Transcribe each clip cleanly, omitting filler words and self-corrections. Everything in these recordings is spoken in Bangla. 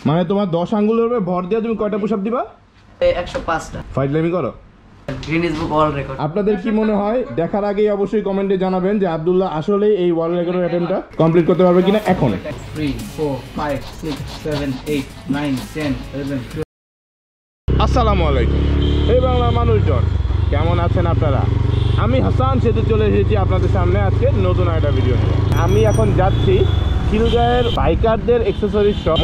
মানে তোমার 10 আঙ্গুলের উপরে ভর দিয়ে তুমি কয়টা পুশ আপ দিবা? 105টা। ফাইজলামি করো। গিনেস বুক ওয়ার্ল্ড রেকর্ড। আপনাদের কি মনে হয়? দেখার আগেই অবশ্যই কমেন্টে জানাবেন যে আব্দুল্লাহ আসলে এই ওয়ার্ল্ড রেকর্ডের অ্যাটেম্পটা কমপ্লিট করতে পারবে কিনা এখন। 3 4 5 6 7 8 9 10 11 12। আসসালামু আলাইকুম এই বাংলার মানুষজন, কেমন আছেন আপনারা? আমি হাসান সেতু চলে এসেছি আপনাদের সামনে আজকে নতুন একটা ভিডিও নিয়ে। আমি এখন যাচ্ছি খিলগাঁয়ের বাইকারদের অ্যাক্সেসরিজ শপ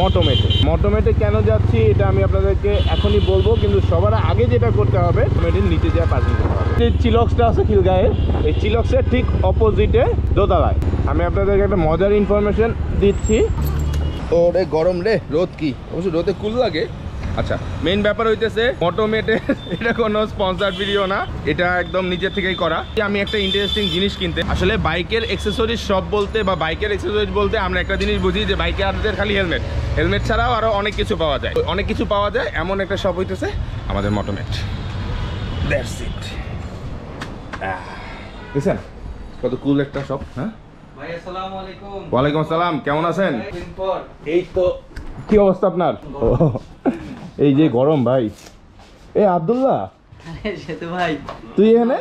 মোটোমেটে কেন যাচ্ছি এটা আমি আপনাদেরকে এখনই বলবো, কিন্তু সবার আগে যেটা করতে হবে মোটোমেটের নিচে যাওয়া পার্কিং করতে হবে। যে চিলক্সটা আছে খিলগাঁয়ের, এই চিলক্সের ঠিক অপোজিটে দোতলায় আমি আপনাদেরকে একটা মজার ইনফরমেশন দিচ্ছি। ওরে গরম রে, রোদ কি অবশ্য রোদে কুল লাগে। আচ্ছা, মেইন ব্যাপার হইতেছে মোটোমেটে এটা কোনো স্পন্সর্ড ভিডিও না, এটা একদম নিজে থেকেই করা। আমি একটা ইন্টারেস্টিং জিনিস কিনতে, আসলে বাইকের অ্যাক্সেসরিজ শপ বলতে বা বাইকের অ্যাক্সেসরিজ বলতে আমরা একটা জিনিস বুঝি যে বাইকারদের খালি হেলমেট ছাড়াও আরও অনেক কিছু পাওয়া যায় এমন একটা শপ হইতেছে আমাদের মোটোমেট। That's it. বুঝছেন কত কুল একটা শপ। হ্যাঁ ভাই আসসালামু আলাইকুম। ওয়ালাইকুম আসসালাম, কেমন আছেন? এই তো, কি অবস্থা আপনার? এই যে গরম ভাই। এ আব্দুল্লাহ, আরে সেতু ভাই তুই এখানে?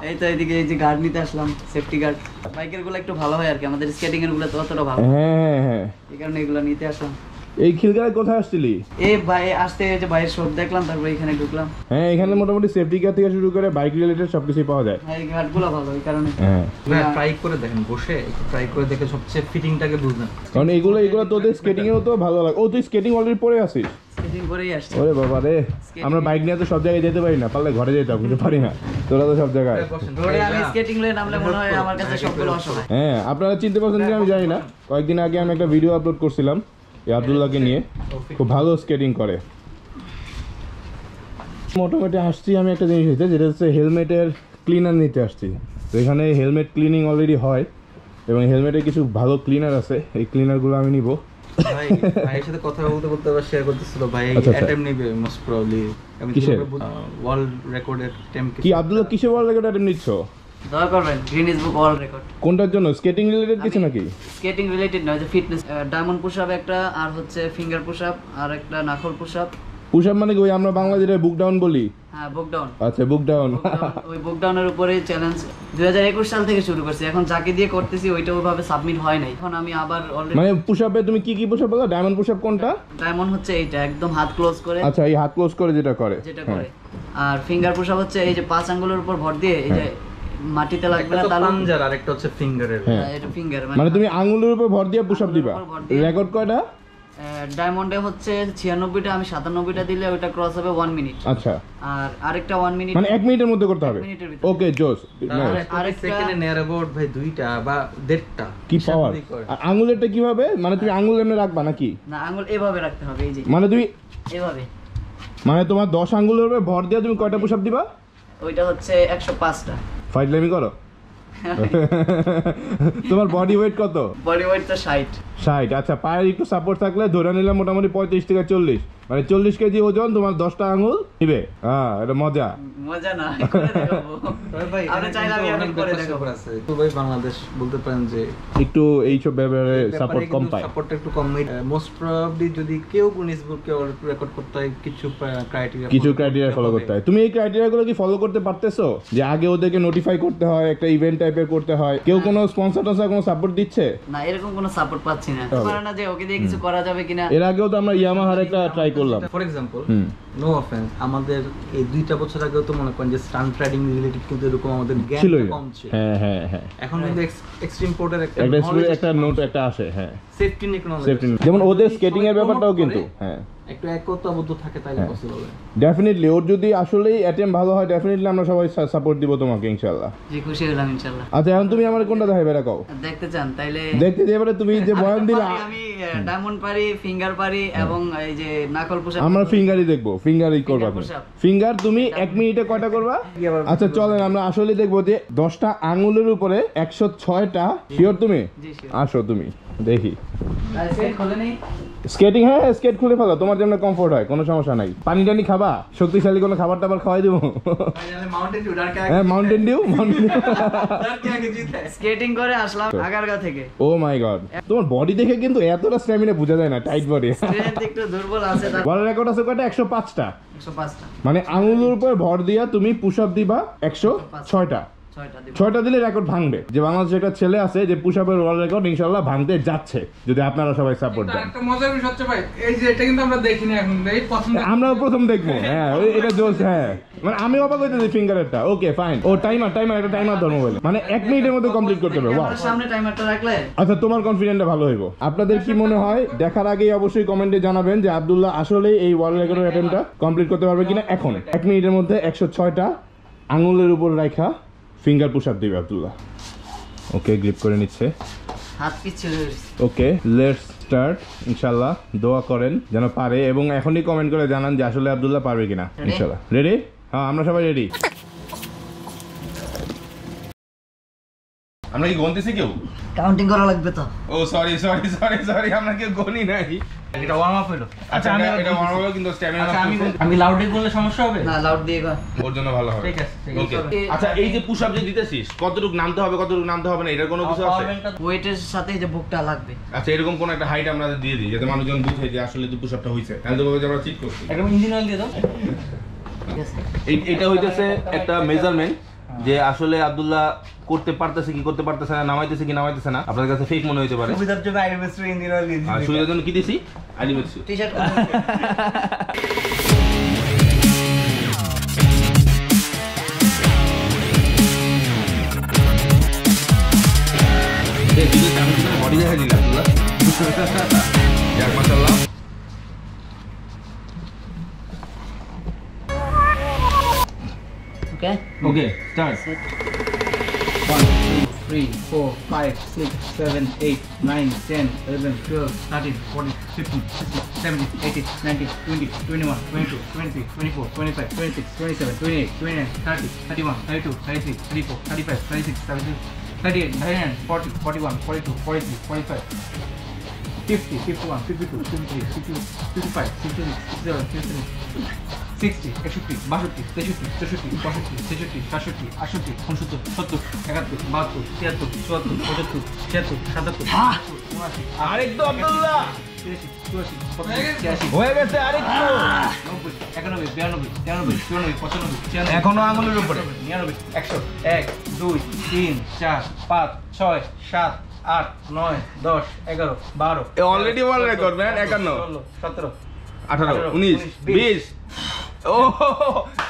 এই তো এদিকে এই যে গার্ড নিতে আসলাম, সেফটি গার্ড। বাইকের গুলো একটু ভালো হয় আর কি, আমাদের স্কেটিং এর গুলো তো অতটা ভালো। হ্যাঁ, এই কারণে এগুলো নিতে আসলাম। এই খিলগাঁয়ে কোথায় আসছিলি? এই ভাই আসতে যে বাইরের শপ দেখলাম, তারপর এখানে ঢুকলাম। হ্যাঁ, এখানে মোটামুটি সেফটি গিয়ার থেকে শুরু করে বাইক রিলেটেড সবকিছু পাওয়া যায়। এই গার্ড গুলো ভালো, এই কারণে। হ্যাঁ, ট্রাই করে দেখেন, বসে একটু ট্রাই করে দেখে সবচেয়ে ফিটিংটাকে বুঝবেন। কারণ এগুলো তোদের স্কেটিং এও তো ভালো লাগে। ও তুই স্কেটিং অলরেডি পরে আসিস? স্কেটিং করেই আসছে। ওরে বাবা রে, আমরা বাইক নিয়ে তো সব জায়গায় যেতে পারি না, পারলে ঘরে যেতাম, কিন্তু পারি না। তোরা তো সব জায়গায়। রোডে আমি স্কেটিং লয়ে নামলে মনে হয় আমার কাছে সবগুলো অসহায়। হ্যাঁ, আপনারা চিনতে পারছেন কিনা আমি জানি না। কয়েকদিন আগে আমি একটা ভিডিও আপলোড করছিলাম এই আব্দুল্লাহকে নিয়ে, খুব ভালো স্কেটিং করে। মোটামুটি আসছি আমি একটা জিনিস হয়েছে, যেটা হচ্ছে হেলমেটের ক্লিনার নিতে আসছি। তো এখানে হেলমেট ক্লিনিং অলরেডি হয় এবং হেলমেটের কিছু ভালো ক্লিনার আছে, এই ক্লিনারগুলো আমি নিব। ভাই ভাইয়ের সাথে কথা বলতে বলতে আবার শেয়ার করতেছিল ভাই আচ্ছা। অ্যাটেম্প নেবে মোস্ট প্রবাবলি। আমি কিসের? ওয়ার্ল্ড রেকর্ডের অ্যাটেম্প কি আব্দুল্লাহ কিসের ওয়ার্ল্ড রেকর্ড অ্যাটেম্প নিচ্ছ? দয়া করবেন গিনেস বুক ওয়ার্ল্ড রেকর্ড। কোনটার জন্য? স্কেটিং রিলেটেড কিছু নাকি? স্কেটিং রিলেটেড নয়, যে ফিটনেস। ডায়মন্ড পুশ আপ একটা, আর হচ্ছে ফিঙ্গার পুশ আপ, আর একটা নাখল পুশ আপ। পুশ আপ মানে কি ওই আমরা বাংলা যেটা বুক ডাউন বলি? হ্যাঁ, বুক ডাউন। আচ্ছা, বুক ডাউন। ওই বুক ডাউনের উপরে চ্যালেঞ্জ 2021 সাল থেকে শুরু করছি। এখন যাকে দিয়ে করতেছি ওইটা ওইভাবে সাবমিট হয় নাই। এখন আমি আবার অলরেডি মানে পুশ আপে তুমি কি পুশ আপ বলো? ডায়মন্ড পুশ আপ কোনটা? ডায়মন্ড হচ্ছে এইটা, একদম হাত ক্লোজ করে। আচ্ছা, এই হাত ক্লোজ করে যেটা করে। আর ফিঙ্গার পুশ আপ হচ্ছে এই যে 5 আঙ্গুলের উপর ভর দিয়ে, এই যে মাটিতে লাগবে না তালু। পাঞ্জার আর একটা হচ্ছে ফিঙ্গারের। এটা ফিঙ্গার মানে তুমি আঙ্গুলের উপর ভর দিয়ে পুশ আপ দিবা। রেকর্ড কয়টা? ডায়মন্ডে হচ্ছে 96টা, আমি 97টা দিলে ওটা ক্রস হবে 1 মিনিট। আচ্ছা, আর আরেকটা 1 মিনিট, মানে 1 মিনিটের মধ্যে করতে হবে। 1 মিনিটের ভিতরে। ওকে, জোস। আরেকটা সেকেন্ডে নেয়ার অ্যাবাউট ভাই 2টা বা 1.5টা। কি পাওয়ার! আঙ্গুলেরটা কিভাবে? মানে তুমি আঙ্গুল এমনি রাখবা নাকি? না, আঙ্গুল এভাবে রাখতে হবে, এই যে মানে তুমি এভাবে। মানে তোমার 10 আঙ্গুলের উপরে ভর দিয়ে তুমি কয়টা পুশ আপ দিবা? ওইটা হচ্ছে 105টা। ফাইজলামি করো। তোমার বডি ওয়েট কত? বডি ওয়েট তো 60। আচ্ছা, পায়ের একটু সাপোর্ট থাকলে ধরে নিলাম মোটামুটি 35 থেকে 40, মানে 40 কেজি ওজন, তোমার 10টা আঙুল নিবে। হ্যাঁ, এটা মজা না, করে দেখাবো। ভাই আপনি চাইলে আমি অনেক করে দেখাবো। আছে তো ভাই, বাংলাদেশ বলতে পারেন যে একটু এইসব ব্যাপারে সাপোর্ট কম পায়। সাপোর্টটা একটু কম। মোস্ট প্রবাবলি যদি কেউ গিনেস বুকে রেকর্ড করতে হয়, কিছু ক্রাইটেরিয়া ফলো করতে হয়। তুমি এই ক্রাইটেরিয়াগুলো কি ফলো করতে পারতেছো? যে আগে ওদেরকে নোটিফাই করতে হয়, একটা ইভেন্ট টাইপের করতে হয়, কেউ কোনো স্পন্সর কোনো সাপোর্ট দিচ্ছে না? এরকম কোনো সাপোর্ট পাচ্ছি না। পারে না যে ওকে দিয়ে কিছু করা যাবে কিনা। এর আগেও তো আমরা ইয়ামাহার একটা ট্রাই করলাম। ফর এক্সাম্পল, নো অফেন্স, আমাদের এই 2টা বছর আগেও তো মনে করেন যে স্টান্ট রাইডিং রিলেটেড কিন্তু এরকম আমাদের জ্ঞান কম ছিল। হ্যাঁ। এখন কিন্তু এক্সট্রিম পোর্টের একটা নোট একটা আসে। হ্যাঁ, সেফটি টেকনোলজি, যেমন ওদের স্কেটিং এর ব্যাপারটাও কিন্তু হ্যাঁ একটু একতাবদ্ধ থাকে, তাইলে পসিবল হয়। ডেফিনেটলি ওর যদি আসলেই অ্যাটেম্প ভালো হয়, ডেফিনেটলি আমরা সবাই সাপোর্ট দিব তোমাকে ইনশাআল্লাহ। জি, খুশি হলাম ইনশাআল্লাহ। আচ্ছা, এখন তুমি আমার কোনটা দেখাবে এটা কও? দেখতে চান তাইলে দেখতে যে এবারে তুমি যে বয়ান দিলা। আমি ডায়মন্ড পারি, ফিঙ্গার পারি, এবং এই যে নাকল পুশ আপ। আমরা ফিঙ্গারই দেখবো, ফিঙ্গারই করবা তুমি। ফিঙ্গার তুমি 1 মিনিটে কয়টা করবা? আচ্ছা, চলেন আমরা আসলে দেখবো যে 10টা আঙ্গুলের উপরে 106টা। শিওর তুমি? জি, শিওর। আসো তুমি। দেখি স্কেট খুলে নেই স্কেটিং, হ্যাঁ স্কেট খুলে ফেলো, তোমার জন্য কমফোর্ট হয়, কোনো সমস্যা নাই। পানি টানি খাবা, শক্তিশালী কোনো খাবার টাবার খাওয়াই দেবো। হ্যাঁ মাউন্টেন ডিউ, স্কেটিং করে আসলাম আগারগা থেকে। ও মাই গড, তোমার বডি দেখে কিন্তু এতটা স্ট্যামিনা বোঝা যায় না, টাইট বডি। স্ট্রেংথ একটু দুর্বল আছে। ওয়ার্ল্ড রেকর্ড আছে কয়টা? 105টা। 105টা মানে আঙুলের উপর ভর দিয়া তুমি পুশ আপ দিবা 106টা। 6টা দিলে রেকর্ড ভাঙবে। যে বাংলাদেশে একটা ছেলে আছে যে পুশ আপের ওয়ার্ল্ড রেকর্ড ইনশাআল্লাহ ভাঙতে যাচ্ছে, যদি আপনারা সবাই সাপোর্ট দেন। একটা মজার বিষয় হচ্ছে ভাই, এই যে এটা কিন্তু আমরা দেখিনি এখন, এই প্রথম আমরাও প্রথম দেখবো। হ্যাঁ এটা জোস। হ্যাঁ মানে আমি অবাক হইতেছি ফিঙ্গারেরটা। Okay fine. ও টাইমার একটা টাইমার ধর্ম বলে, মানে 1 মিনিটের মধ্যে কমপ্লিট করতে পারবে। ওয়াও, সামনে টাইমারটা রাখলে আচ্ছা তোমার কনফিডেন্টটা ভালো হইব। আপনাদের কি মনে হয়? দেখার আগেই অবশ্যই কমেন্টে জানাবেন যে আব্দুল্লাহ আসলে এই ওয়ার্ল্ড রেকর্ডের অ্যাটেম্পটা কমপ্লিট করতে পারবে কিনা। এখন 1 মিনিটের মধ্যে 106টা আঙুলের উপর রাখা ফিঙ্গার পুশ আপ দিবে আব্দুল্লাহ। ওকে গ্রিপ করে নিচ্ছে, হাত পিছলে ওকে লেটস স্টার্ট। ইনশাআল্লাহ দোয়া করেন যেন পারে, এবং এখনই কমেন্ট করে জানান যে আসলে আব্দুল্লাহ পারবে কিনা। ইনশাআল্লাহ রেডি? হ্যাঁ আমরা সবাই রেডি। আমরা কি গন্তেছি কেউ? কাউন্টিং করা লাগবে তো। ও সরি আমরা কেউ গনি নাই। এটা ওয়ার্ম আপ হলো। আচ্ছা এটা ওয়ার্ম আপ কিন্তু স্ট্যামিনা আমি লাউডে করলে সমস্যা হবে না, লাউড দিয়ে কর, ওর জন্য ভালো হবে। ঠিক আছে ওকে আচ্ছা এই যে পুশ আপ যে দিতেছিস কতটুকু নামতে হবে কতটুকু নামতে হবে না, এটার কোনো কিছু আছে? ওয়েটের সাথে এই যে বুকটা লাগবে। আচ্ছা এরকম কোন একটা হাইট আমরা দিয়ে দিই যাতে মানুষজন বুঝে যে আসলে তো পুশ আপটা হইছে, তাহলে তো বলবে যে আমরা চিট করছি। একদম ইঞ্জিন অয়েল দিয়ে দাও। ঠিক আছে, এটা হইতেছে একটা মেজারমেন্ট যে আসলে আব্দুল্লাহ করতে পারতেছে কি করতে পারতেছে না, নামাইতেছে কি নামাইতেছে না। আপনাদের কাছে ফেক মনে হইতে পারে। সুবিধার জন্য আইএমএস ইঞ্জিন অয়েল দিয়ে আর সুবিধার জন্য কি দিছি? আইডিমেক্স। টি-শার্ট বডি দেখা দিল আব্দুল্লাহ। যাক মাশাআল্লাহ। ওকে ওকে স্টার্ট 1 2 3 4 5 6 7 8 9 10 11 12 13 14 15 16 17 18 19 20 21 22 23 24 25 26 27 28 29 30 31 32 33 34 35 36 37 38 39 40 41 42 43 45 50 51 52 53 54 55 56 57 58 60 61 62 63 64 65 66 67 68 69 70 71 72 73 74 75 76 77 78 আরেক তো আব্দুল্লাহ 83 হয়ে গেছে আরেকটু। 90 91 92 93 94 95 96 এখনো আঙুলের উপরে। 99 100 1 2 3 4 5 6 7 8 9 10 11 12 অলরেডি ওয়ার্ল্ড রেকর্ড ম্যান। 51 17 18 19 20 ও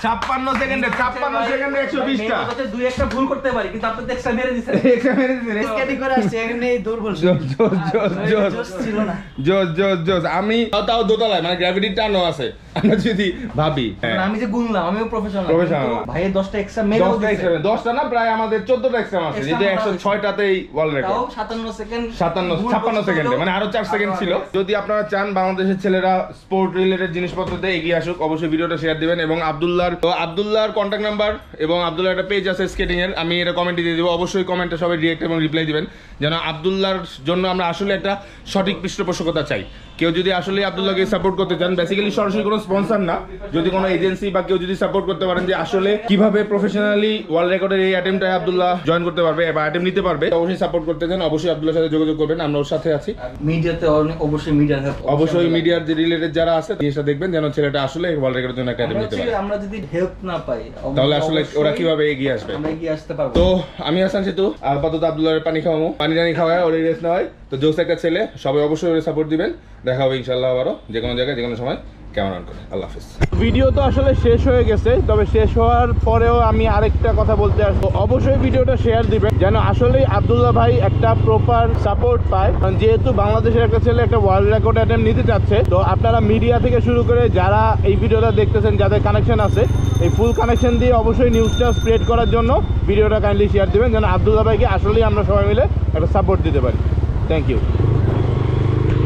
56 সেকেন্ডে 120টা। দুই একটা ভুল করতে পারি কিন্তু আপনি তো এক্সট্রা মেরে দিছেন। স্কেটিং করে আসছে, এখানে দুর্বল জোশ ছিল না। জোস আমি তাও দোতলায়, মানে গ্র্যাভিটির টানও আছে। আমরা যদি ভাবি আমি যে গুনলাম আমিও প্রফেশনাল। ভাই 10টা এক্সট্রা মেরে 10টা না প্রায় আমাদের 14টা এক্সট্রা আছে, যেটা 106টাতেই ওয়ার্ল্ড রেকর্ড। তাও 57 সেকেন্ড 56 সেকেন্ডে, মানে আরো 4 সেকেন্ড ছিল। যদি আপনারা চান বাংলাদেশের ছেলেরা স্পোর্ট রিলেটেড জিনিসপত্রতে এগিয়ে আসুক, অবশ্যই ভিডিওটা শেয়ার দিবেন। এবং আব্দুল্লাহর কন্ট্যাক্ট নাম্বার এবং আব্দুল্লাহর একটা পেজ আছে স্কেটিং এর, আমি এটা কমেন্টে দিয়ে দেবো। অবশ্যই কমেন্টে সবাই রিয়েক্ট এবং রিপ্লাই দিবেন, যেন আব্দুল্লাহর জন্য আমরা আসলে একটা সঠিক পৃষ্ঠপোষকতা চাই। কেউ যদি আসলে আব্দুল্লাহকে সাপোর্ট করতে চান, বেসিক্যালি সরাসরি কোনো স্পন্সর না, যদি কোনো এজেন্সি বা কেউ যদি সাপোর্ট করতে পারেন যে আসলে কিভাবে প্রফেশনালি ওয়ার্ল্ড রেকর্ডের এই অ্যাটেম্পটায় আব্দুল্লাহ জয়েন করতে পারবে বা অ্যাটেম্প নিতে পারবে, অবশ্যই সাপোর্ট করতে চান, অবশ্যই আব্দুল্লাহর সাথে যোগাযোগ করবেন, আমরা ওর সাথে আছি। মিডিয়াতে অবশ্যই মিডিয়ার হেল্প, অবশ্যই মিডিয়ার যে রিলেটেড যারা আছে জিনিসটা দেখবেন যেন ছেলেটা আসলে ওয়ার্ল্ড রেকর্ডের জন্য একটা অ্যাটেম্প নিতে পারে। আমরা যদি হেল্প না পাই তাহলে আসলে ওরা কিভাবে এগিয়ে আসবে? আমরা এগিয়ে আসতে পারবো। তো আমি হাসান সেতু, আপাতত আব্দুল্লাহর পানি খাওয়াবো, পানি টানি খাওয়ায় ওর রেস্ট নেওয়ায়। তো জোস একটা ছেলে, সবাই অবশ্যই ওর সাপোর্ট দিবেন। দেখা হবে ইনশাআল্লাহ আবারও যে কোনো জায়গায় যে কোনো সময়। কেমন অন করে আল্লাহ হাফেজ। ভিডিও তো আসলে শেষ হয়ে গেছে, তবে শেষ হওয়ার পরেও আমি আরেকটা কথা বলতে আসবো, অবশ্যই ভিডিওটা শেয়ার দিবেন যেন আসলেই আব্দুল্লাহ ভাই একটা প্রপার সাপোর্ট পায়। কারণ যেহেতু বাংলাদেশের একটা ছেলে একটা ওয়ার্ল্ড রেকর্ড অ্যাটেম্প নিতে চাচ্ছে, তো আপনারা মিডিয়া থেকে শুরু করে যারা এই ভিডিওটা দেখতেছেন, যাদের কানেকশন আছে, এই ফুল কানেকশন দিয়ে অবশ্যই নিউজটা স্প্রেড করার জন্য ভিডিওটা কাইন্ডলি শেয়ার দিবেন যেন আব্দুল্লাহ ভাইকে আসলেই আমরা সবাই মিলে একটা সাপোর্ট দিতে পারি। Thank you.